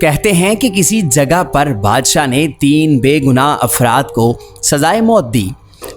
کہتے ہیں کہ کسی جگہ پر بادشاہ نے 3 بے گناہ افراد کو سزائے موت دی۔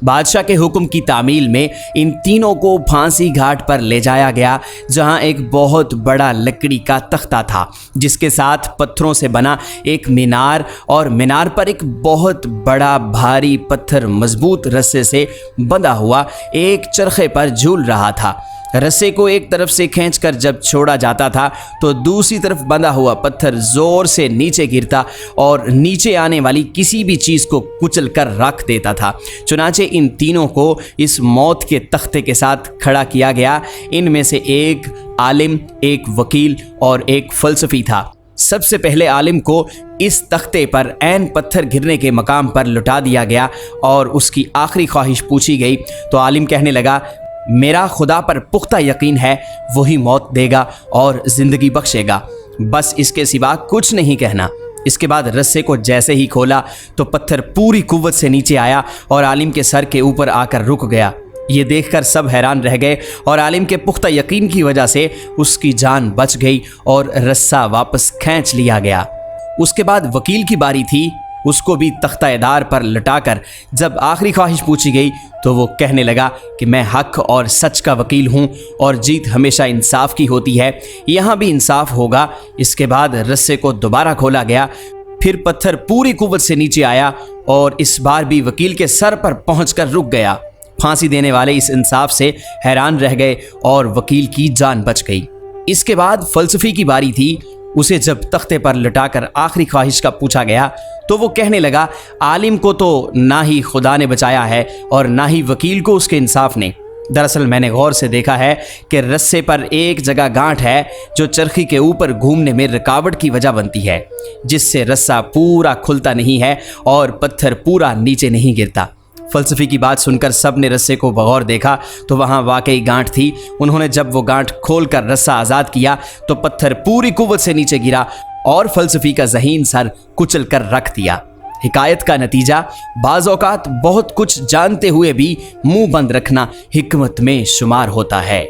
بادشاہ کے حکم کی تعمیل میں ان تینوں کو پھانسی گھاٹ پر لے جایا گیا، جہاں ایک بہت بڑا لکڑی کا تختہ تھا جس کے ساتھ پتھروں سے بنا ایک مینار، اور مینار پر ایک بہت بڑا بھاری پتھر مضبوط رسے سے بندھا ہوا ایک چرخے پر جھول رہا تھا۔ رسے کو ایک طرف سے کھینچ کر جب چھوڑا جاتا تھا تو دوسری طرف بندھا ہوا پتھر زور سے نیچے گرتا اور نیچے آنے والی کسی بھی چیز کو کچل کر رکھ دیتا تھا۔ چنانچہ ان تینوں کو اس موت کے تختے کے ساتھ کھڑا کیا گیا۔ ان میں سے ایک عالم، ایک وکیل اور ایک فلسفی تھا۔ سب سے پہلے عالم کو اس تختے پر عین پتھر گرنے کے مقام پر لٹا دیا گیا اور اس کی آخری خواہش پوچھی گئی تو عالم کہنے لگا، میرا خدا پر پختہ یقین ہے، وہی موت دے گا اور زندگی بخشے گا، بس اس کے سوا کچھ نہیں کہنا۔ اس کے بعد رسے کو جیسے ہی کھولا تو پتھر پوری قوت سے نیچے آیا اور عالم کے سر کے اوپر آ کر رک گیا۔ یہ دیکھ کر سب حیران رہ گئے اور عالم کے پختہ یقین کی وجہ سے اس کی جان بچ گئی اور رسہ واپس کھینچ لیا گیا۔ اس کے بعد وکیل کی باری تھی۔ اس کو بھی تختہ دار پر لٹا کر جب آخری خواہش پوچھی گئی تو وہ کہنے لگا کہ میں حق اور سچ کا وکیل ہوں اور جیت ہمیشہ انصاف کی ہوتی ہے، یہاں بھی انصاف ہوگا۔ اس کے بعد رسے کو دوبارہ کھولا گیا، پھر پتھر پوری قوت سے نیچے آیا اور اس بار بھی وکیل کے سر پر پہنچ کر رک گیا۔ پھانسی دینے والے اس انصاف سے حیران رہ گئے اور وکیل کی جان بچ گئی۔ اس کے بعد فلسفی کی باری تھی۔ اسے جب تختے پر لٹا کر آخری خواہش کا پوچھا گیا تو وہ کہنے لگا، عالم کو تو نہ ہی خدا نے بچایا ہے اور نہ ہی وکیل کو اس کے انصاف نے۔ دراصل میں نے غور سے دیکھا ہے کہ رسے پر ایک جگہ گانٹھ ہے جو چرخی کے اوپر گھومنے میں رکاوٹ کی وجہ بنتی ہے، جس سے رسہ پورا کھلتا نہیں ہے اور پتھر پورا نیچے نہیں گرتا۔ فلسفی کی بات سن کر سب نے رسے کو بغور دیکھا تو وہاں واقعی گانٹھ تھی۔ انہوں نے جب وہ گانٹھ کھول کر رسہ آزاد کیا تو پتھر پوری قوت سے نیچے گرا اور فلسفی کا ذہین سر کچل کر رکھ دیا۔ حکایت کا نتیجہ، بعض اوقات بہت کچھ جانتے ہوئے بھی منہ بند رکھنا حکمت میں شمار ہوتا ہے۔